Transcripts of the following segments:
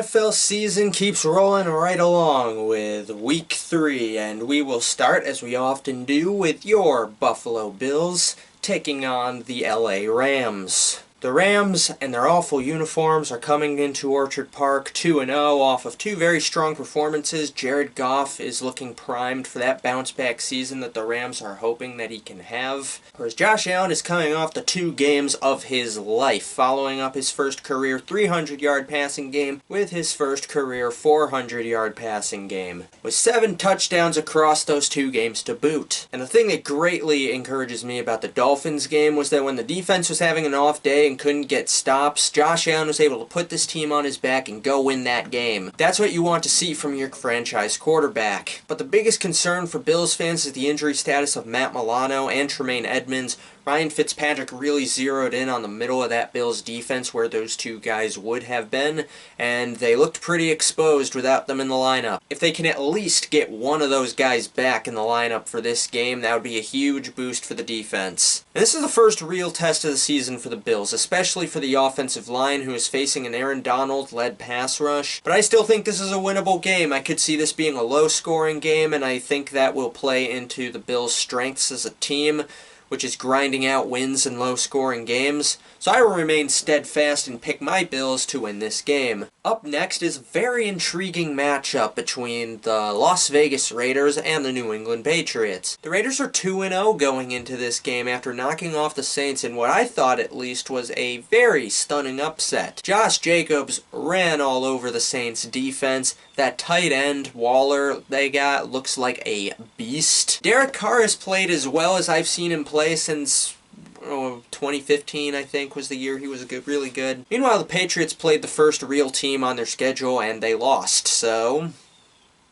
NFL season keeps rolling right along with Week 3, and we will start, as we often do, with your Buffalo Bills taking on the LA Rams. The Rams and their awful uniforms are coming into Orchard Park 2-0 off of two very strong performances. Jared Goff is looking primed for that bounce-back season that the Rams are hoping that he can have. Whereas Josh Allen is coming off the 2 games of his life, following up his first career 300-yard passing game with his first career 400-yard passing game, with 7 touchdowns across those 2 games to boot. And the thing that greatly encourages me about the Dolphins game was that when the defense was having an off day and couldn't get stops, Josh Allen was able to put this team on his back and go win that game. That's what you want to see from your franchise quarterback. But the biggest concern for Bills fans is the injury status of Matt Milano and Tremaine Edmonds. Ryan Fitzpatrick really zeroed in on the middle of that Bills defense where those 2 guys would have been, and they looked pretty exposed without them in the lineup. If they can at least get one of those guys back in the lineup for this game, that would be a huge boost for the defense. And this is the first real test of the season for the Bills, especially for the offensive line, who is facing an Aaron Donald-led pass rush. But I still think this is a winnable game. I could see this being a low-scoring game, and I think that will play into the Bills' strengths as a team, which is grinding out wins in low-scoring games. So I will remain steadfast and pick my Bills to win this game. Up next is a very intriguing matchup between the Las Vegas Raiders and the New England Patriots. The Raiders are 2-0 going into this game after knocking off the Saints in what I thought at least was a very stunning upset. Josh Jacobs ran all over the Saints defense. That tight end, Waller, they got, looks like a beast. Derek Carr has played as well as I've seen him play since 2015, I think, was the year he was really good. Meanwhile, the Patriots played the first real team on their schedule, and they lost, so...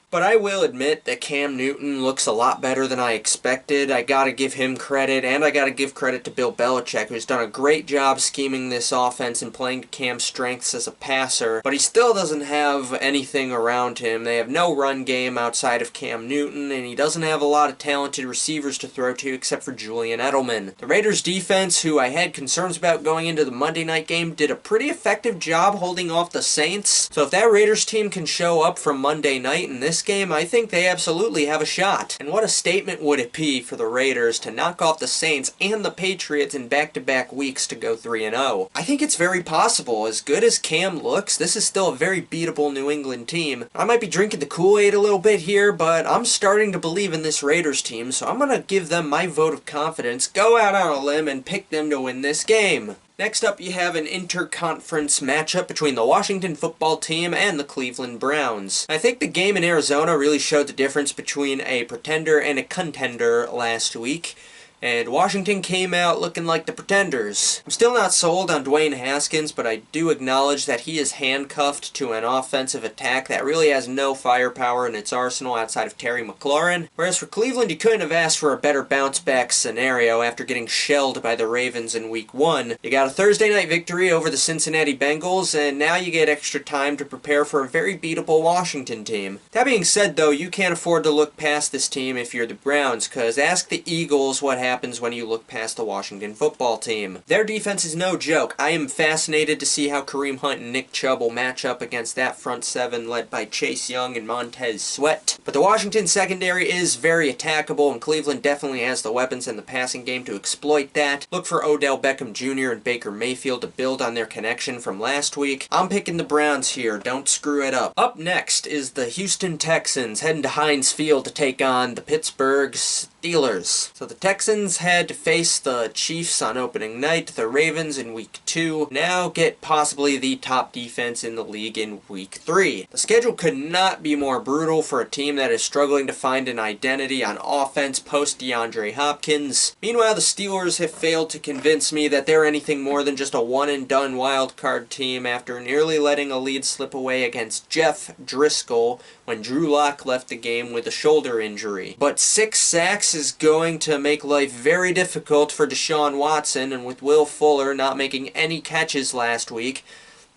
But I will admit that Cam Newton looks a lot better than I expected. I gotta give him credit, and I gotta give credit to Bill Belichick, who's done a great job scheming this offense and playing to Cam's strengths as a passer, but he still doesn't have anything around him. They have no run game outside of Cam Newton, and he doesn't have a lot of talented receivers to throw to except for Julian Edelman. The Raiders defense, who I had concerns about going into the Monday night game, did a pretty effective job holding off the Saints. So if that Raiders team can show up from Monday night in this game, I think they absolutely have a shot. And what a statement would it be for the Raiders to knock off the Saints and the Patriots in back-to-back weeks to go 3-0. I think it's very possible. As good as Cam looks, this is still a very beatable New England team. I might be drinking the Kool-Aid a little bit here, but I'm starting to believe in this Raiders team, so I'm going to give them my vote of confidence, go out on a limb, and pick them to win this game. Next up, you have an interconference matchup between the Washington football team and the Cleveland Browns. I think the game in Arizona really showed the difference between a pretender and a contender last week, and Washington came out looking like the pretenders. I'm still not sold on Dwayne Haskins, but I do acknowledge that he is handcuffed to an offensive attack that really has no firepower in its arsenal outside of Terry McLaurin. Whereas for Cleveland, you couldn't have asked for a better bounce-back scenario after getting shelled by the Ravens in Week 1. You got a Thursday night victory over the Cincinnati Bengals, and now you get extra time to prepare for a very beatable Washington team. That being said, though, you can't afford to look past this team if you're the Browns, because ask the Eagles what happens when you look past the Washington football team. Their defense is no joke. I am fascinated to see how Kareem Hunt and Nick Chubb will match up against that front 7 led by Chase Young and Montez Sweat. But the Washington secondary is very attackable, and Cleveland definitely has the weapons in the passing game to exploit that. Look for Odell Beckham Jr. and Baker Mayfield to build on their connection from last week. I'm picking the Browns here. Don't screw it up. Up next is the Houston Texans heading to Heinz Field to take on the Pittsburgh Steelers. So the Texans had to face the Chiefs on opening night, the Ravens in Week 2, now get possibly the top defense in the league in Week 3. The schedule could not be more brutal for a team that is struggling to find an identity on offense post DeAndre Hopkins. Meanwhile, the Steelers have failed to convince me that they're anything more than just a one-and-done wildcard team after nearly letting a lead slip away against Jeff Driscoll when Drew Lock left the game with a shoulder injury. But 6 sacks is going to make life very difficult for Deshaun Watson, and with Will Fuller not making any catches last week,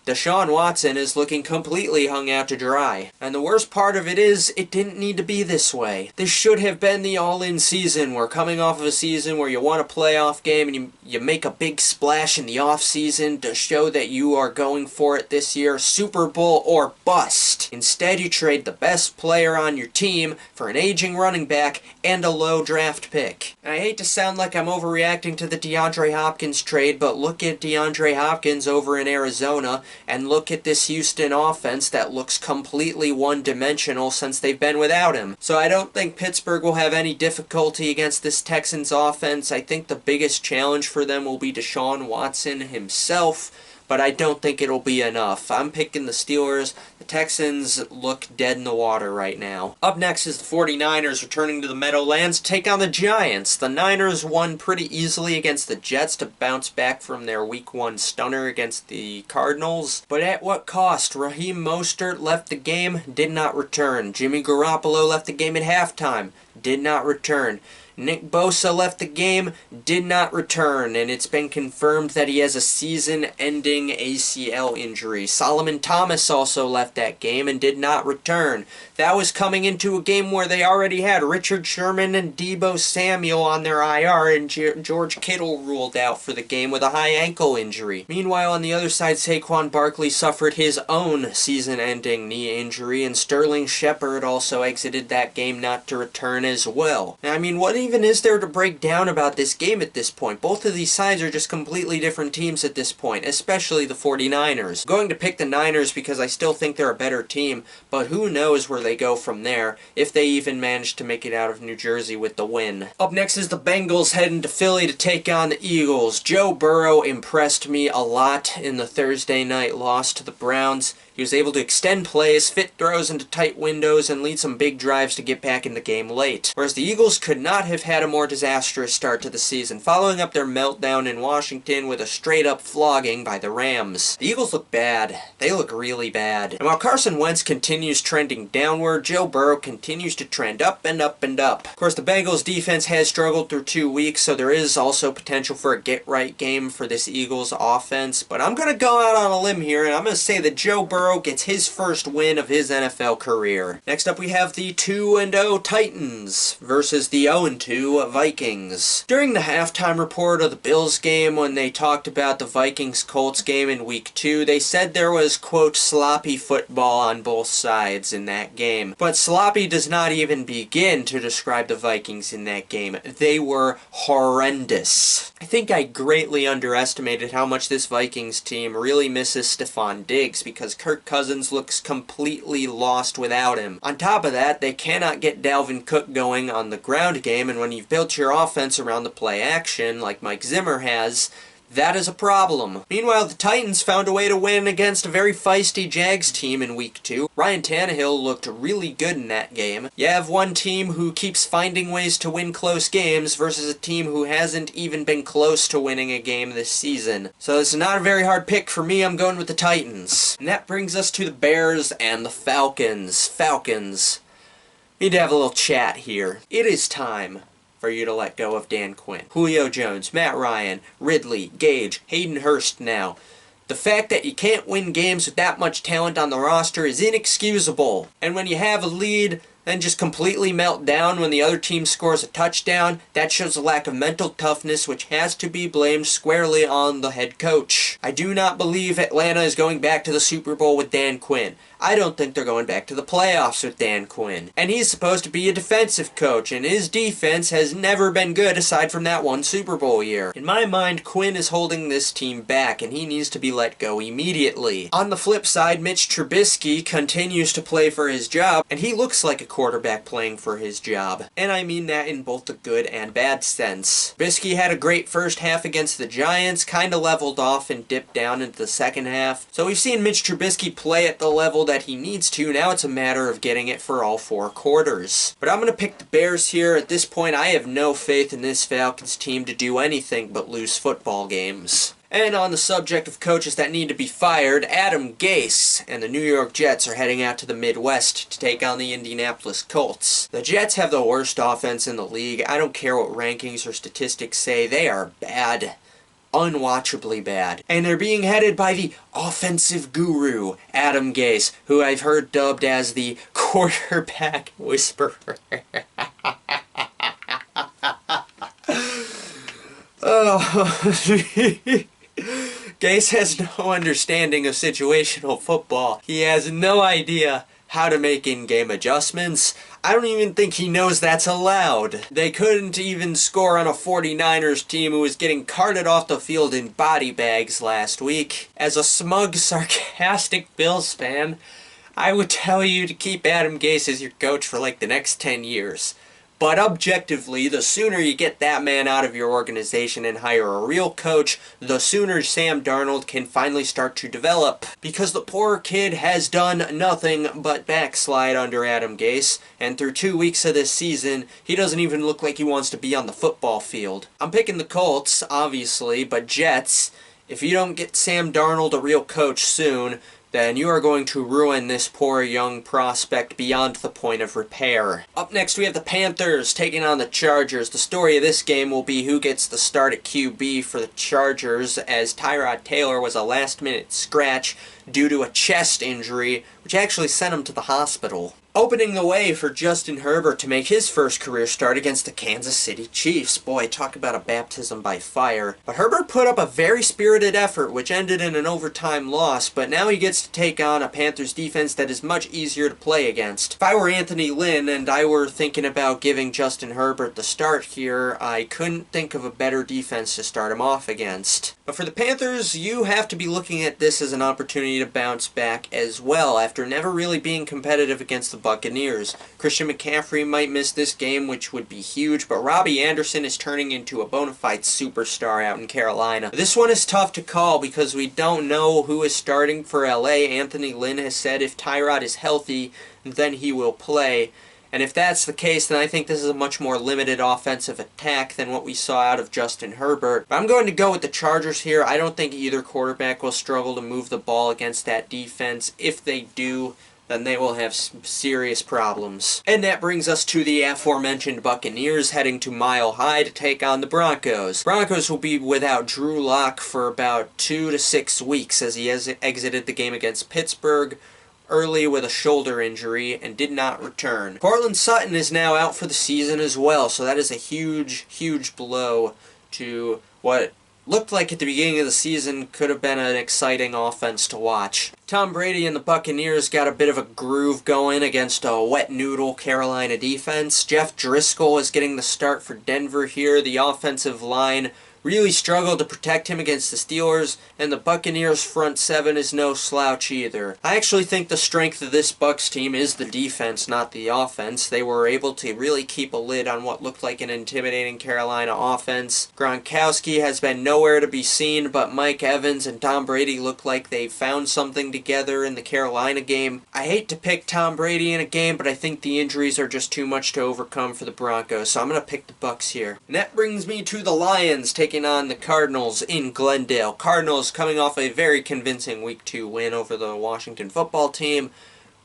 Deshaun Watson is looking completely hung out to dry. And the worst part of it is, it didn't need to be this way. This should have been the all-in season. We're coming off of a season where you won a playoff game and you make a big splash in the off-season to show that you are going for it this year, Super Bowl or bust. Instead, you trade the best player on your team for an aging running back and a low draft pick. And I hate to sound like I'm overreacting to the DeAndre Hopkins trade, but look at DeAndre Hopkins over in Arizona, and look at this Houston offense that looks completely one-dimensional since they've been without him. So I don't think Pittsburgh will have any difficulty against this Texans offense. I think the biggest challenge for them will be Deshaun Watson himself, but I don't think it'll be enough. I'm picking the Steelers. The Texans look dead in the water right now. Up next is the 49ers returning to the Meadowlands to take on the Giants. The Niners won pretty easily against the Jets to bounce back from their Week 1 stunner against the Cardinals. But at what cost? Raheem Mostert left the game, did not return. Jimmy Garoppolo left the game at halftime, did not return. Nick Bosa left the game, did not return, and it's been confirmed that he has a season-ending ACL injury. Solomon Thomas also left that game and did not return. That was coming into a game where they already had Richard Sherman and Deebo Samuel on their IR, and George Kittle ruled out for the game with a high ankle injury. Meanwhile, on the other side, Saquon Barkley suffered his own season-ending knee injury, and Sterling Shepard also exited that game not to return as well. Now, I mean, what even is there to break down about this game at this point? Both of these sides are just completely different teams at this point, especially the 49ers. I'm going to pick the Niners because I still think they're a better team, but who knows where they go from there, if they even manage to make it out of New Jersey with the win. Up next is the Bengals heading to Philly to take on the Eagles. Joe Burrow impressed me a lot in the Thursday night loss to the Browns. He was able to extend plays, fit throws into tight windows, and lead some big drives to get back in the game late. Whereas the Eagles could not have had a more disastrous start to the season, following up their meltdown in Washington with a straight-up flogging by the Rams. The Eagles look bad. They look really bad. And while Carson Wentz continues trending downward, Joe Burrow continues to trend up and up and up. Of course, the Bengals defense has struggled through 2 weeks, so there is also potential for a get-right game for this Eagles offense. But I'm going to go out on a limb here, and I'm going to say that Joe Burrow gets his first win of his NFL career. Next up we have the 2-0 Titans versus the 0-2 Vikings. During the halftime report of the Bills game, when they talked about the Vikings-Colts game in Week 2, they said there was, quote, sloppy football on both sides in that game. But sloppy does not even begin to describe the Vikings in that game. They were horrendous. I think I greatly underestimated how much this Vikings team really misses Stephon Diggs because Kirk Cousins looks completely lost without him. On top of that, they cannot get Dalvin Cook going on the ground game, and when you've built your offense around the play action, like Mike Zimmer has, that is a problem. Meanwhile, the Titans found a way to win against a very feisty Jags team in Week 2. Ryan Tannehill looked really good in that game. You have one team who keeps finding ways to win close games versus a team who hasn't even been close to winning a game this season. So it's not a very hard pick for me. I'm going with the Titans. And that brings us to the Bears and the Falcons. Falcons. We need to have a little chat here. It is time for you to let go of Dan Quinn. Julio Jones, Matt Ryan, Ridley, Gage, Hayden Hurst now. The fact that you can't win games with that much talent on the roster is inexcusable. And when you have a lead, then just completely melt down when the other team scores a touchdown, that shows a lack of mental toughness which has to be blamed squarely on the head coach. I do not believe Atlanta is going back to the Super Bowl with Dan Quinn. I don't think they're going back to the playoffs with Dan Quinn. And he's supposed to be a defensive coach, and his defense has never been good aside from that one Super Bowl year. In my mind, Quinn is holding this team back, and he needs to be let go immediately. On the flip side, Mitch Trubisky continues to play for his job, and he looks like a quarterback playing for his job. And I mean that in both the good and bad sense. Trubisky had a great first half against the Giants, kinda leveled off and dipped down into the second half. So we've seen Mitch Trubisky play at the level that he needs to. Now it's a matter of getting it for all 4 quarters. But I'm going to pick the Bears here. At this point, I have no faith in this Falcons team to do anything but lose football games. And on the subject of coaches that need to be fired, Adam Gase and the New York Jets are heading out to the Midwest to take on the Indianapolis Colts. The Jets have the worst offense in the league. I don't care what rankings or statistics say. They are bad. unwatchably bad. And they're being headed by the offensive guru, Adam Gase, who I've heard dubbed as the quarterback whisperer. Oh... Gase has no understanding of situational football. He has no idea how to make in-game adjustments. I don't even think he knows that's allowed. They couldn't even score on a 49ers team who was getting carted off the field in body bags last week. As a smug, sarcastic Bills fan, I would tell you to keep Adam Gase as your coach for like the next 10 years. But objectively, the sooner you get that man out of your organization and hire a real coach, the sooner Sam Darnold can finally start to develop. Because the poor kid has done nothing but backslide under Adam Gase, and through 2 weeks of this season, he doesn't even look like he wants to be on the football field. I'm picking the Colts, obviously, but Jets, if you don't get Sam Darnold a real coach soon, then you are going to ruin this poor young prospect beyond the point of repair. Up next we have the Panthers taking on the Chargers. The story of this game will be who gets the start at QB for the Chargers, as Tyrod Taylor was a last-minute scratch due to a chest injury, which actually sent him to the hospital. Opening the way for Justin Herbert to make his first career start against the Kansas City Chiefs. Boy, talk about a baptism by fire. But Herbert put up a very spirited effort, which ended in an overtime loss, but now he gets to take on a Panthers defense that is much easier to play against. If I were Anthony Lynn and I were thinking about giving Justin Herbert the start here, I couldn't think of a better defense to start him off against. But for the Panthers, you have to be looking at this as an opportunity to bounce back as well, after never really being competitive against the Buccaneers. Christian McCaffrey might miss this game, which would be huge, but Robbie Anderson is turning into a bona fide superstar out in Carolina. This one is tough to call because we don't know who is starting for LA. Anthony Lynn has said if Tyrod is healthy, then he will play. And if that's the case, then I think this is a much more limited offensive attack than what we saw out of Justin Herbert. But I'm going to go with the Chargers here. I don't think either quarterback will struggle to move the ball against that defense. If they do, then they will have some serious problems. And that brings us to the aforementioned Buccaneers heading to Mile High to take on the Broncos. Broncos will be without Drew Lock for about 2 to 6 weeks, as he has exited the game against Pittsburgh early with a shoulder injury and did not return. Courtland Sutton is now out for the season as well, so that is a huge, huge blow to what looked like at the beginning of the season could have been an exciting offense to watch. Tom Brady and the Buccaneers got a bit of a groove going against a wet noodle Carolina defense. Jeff Driscoll is getting the start for Denver here. The offensive line really struggled to protect him against the Steelers, and the Buccaneers front seven is no slouch either. I actually think the strength of this Bucs team is the defense, not the offense. They were able to really keep a lid on what looked like an intimidating Carolina offense. Gronkowski has been nowhere to be seen, but Mike Evans and Tom Brady look like they found something together in the Carolina game. I hate to pick Tom Brady in a game, but I think the injuries are just too much to overcome for the Broncos, so I'm going to pick the Bucs here. And that brings me to the Lions taking on the Cardinals in Glendale. Cardinals coming off a very convincing Week 2 win over the Washington football team,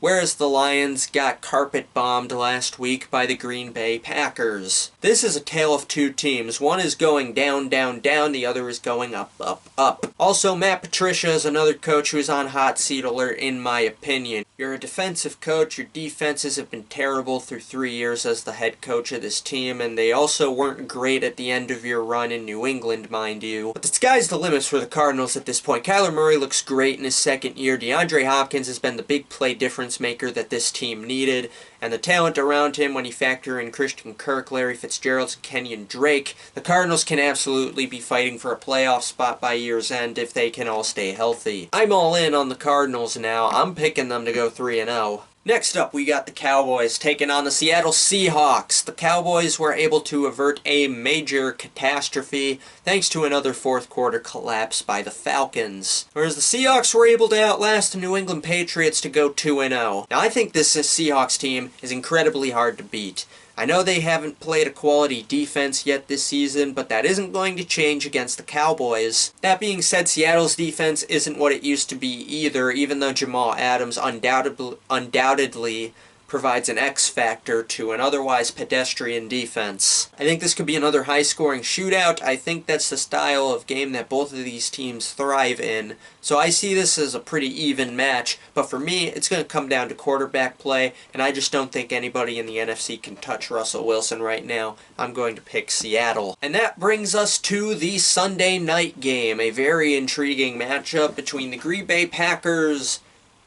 whereas the Lions got carpet bombed last week by the Green Bay Packers. This is a tale of two teams. One is going down, down, down. The other is going up, up, up. Also, Matt Patricia is another coach who is on hot seat alert, in my opinion. You're a defensive coach. Your defenses have been terrible through 3 years as the head coach of this team, and they also weren't great at the end of your run in New England, mind you. But the sky's the limit for the Cardinals at this point. Kyler Murray looks great in his second year. DeAndre Hopkins has been the big play difference maker that this team needed, and the talent around him, when you factor in Christian Kirk, Larry Fitzgerald, and Kenyon Drake, the Cardinals can absolutely be fighting for a playoff spot by year's end if they can all stay healthy. I'm all in on the Cardinals now. I'm picking them to go 3-0. Next up, we got the Cowboys taking on the Seattle Seahawks. The Cowboys were able to avert a major catastrophe thanks to another fourth quarter collapse by the Falcons, whereas the Seahawks were able to outlast the New England Patriots to go 2-0. Now, I think this Seahawks team is incredibly hard to beat. I know they haven't played a quality defense yet this season, but that isn't going to change against the Cowboys. That being said, Seattle's defense isn't what it used to be either, even though Jamal Adams undoubtedly provides an X factor to an otherwise pedestrian defense. I think this could be another high-scoring shootout. I think that's the style of game that both of these teams thrive in. So I see this as a pretty even match, but for me, it's going to come down to quarterback play, and I just don't think anybody in the NFC can touch Russell Wilson right now. I'm going to pick Seattle. And that brings us to the Sunday night game, a very intriguing matchup between the Green Bay Packers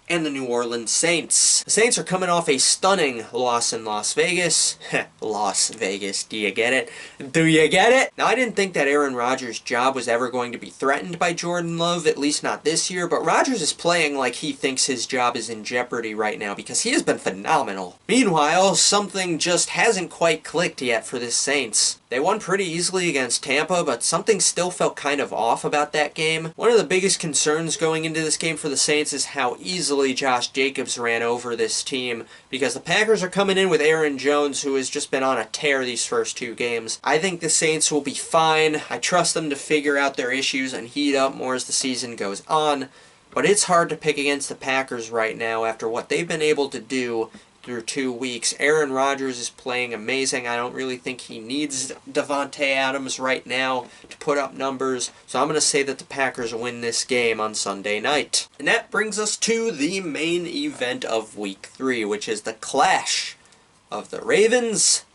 and the New Orleans Saints. The Saints are coming off a stunning loss in Las Vegas. Las Vegas, do you get it? Do you get it? Now, I didn't think that Aaron Rodgers' job was ever going to be threatened by Jordan Love, at least not this year, but Rodgers is playing like he thinks his job is in jeopardy right now because he has been phenomenal. Meanwhile, something just hasn't quite clicked yet for the Saints. They won pretty easily against Tampa, but something still felt kind of off about that game. One of the biggest concerns going into this game for the Saints is how easily Josh Jacobs ran over this team, because the Packers are coming in with Aaron Jones, who has just been on a tear these first two games. I think the Saints will be fine. I trust them to figure out their issues and heat up more as the season goes on, but it's hard to pick against the Packers right now after what they've been able to do through 2 weeks. Aaron Rodgers is playing amazing. I don't really think he needs Davante Adams right now to put up numbers, so I'm going to say that the Packers win this game on Sunday night. And that brings us to the main event of Week 3, which is the clash of the Ravens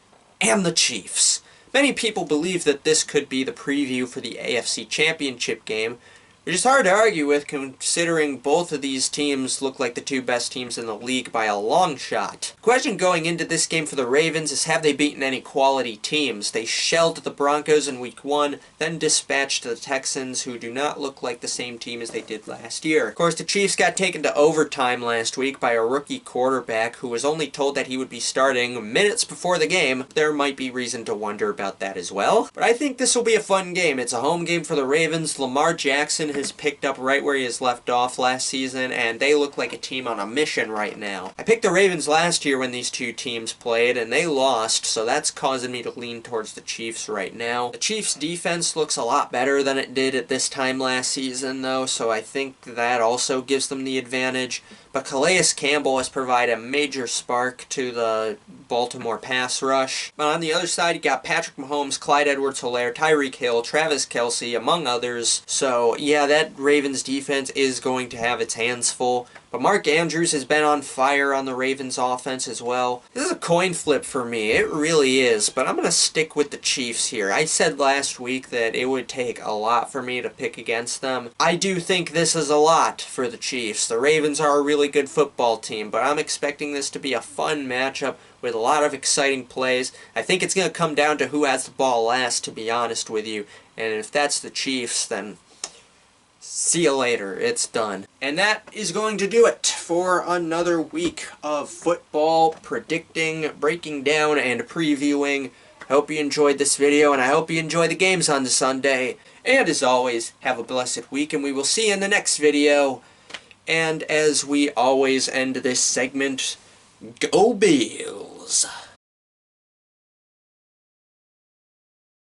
and the Chiefs. Many people believe that this could be the preview for the AFC Championship game, which is hard to argue with considering both of these teams look like the two best teams in the league by a long shot. The question going into this game for the Ravens is, have they beaten any quality teams? They shelled the Broncos in Week 1, then dispatched the Texans, who do not look like the same team as they did last year. Of course, the Chiefs got taken to overtime last week by a rookie quarterback who was only told that he would be starting minutes before the game. There might be reason to wonder about that as well. But I think this will be a fun game. It's a home game for the Ravens. Lamar Jackson has picked up right where he has left off last season, and they look like a team on a mission right now. I picked the Ravens last year when these two teams played, and they lost, so that's causing me to lean towards the Chiefs right now. The Chiefs' defense looks a lot better than it did at this time last season, though, so I think that also gives them the advantage. But Calais Campbell has provided a major spark to the Baltimore pass rush. But on the other side, you got Patrick Mahomes, Clyde Edwards-Helaire, Tyreek Hill, Travis Kelce, among others. So, yeah, that Ravens defense is going to have its hands full. But Mark Andrews has been on fire on the Ravens offense as well. This is a coin flip for me. It really is. But I'm going to stick with the Chiefs here. I said last week that it would take a lot for me to pick against them. I do think this is a lot for the Chiefs. The Ravens are a really good football team, but I'm expecting this to be a fun matchup with a lot of exciting plays. I think it's going to come down to who has the ball last, to be honest with you. And if that's the Chiefs, then see you later. It's done. And that is going to do it for another week of football predicting, breaking down, and previewing. I hope you enjoyed this video, and I hope you enjoy the games on Sunday. And as always, have a blessed week, and we will see you in the next video. And as we always end this segment, go Bills!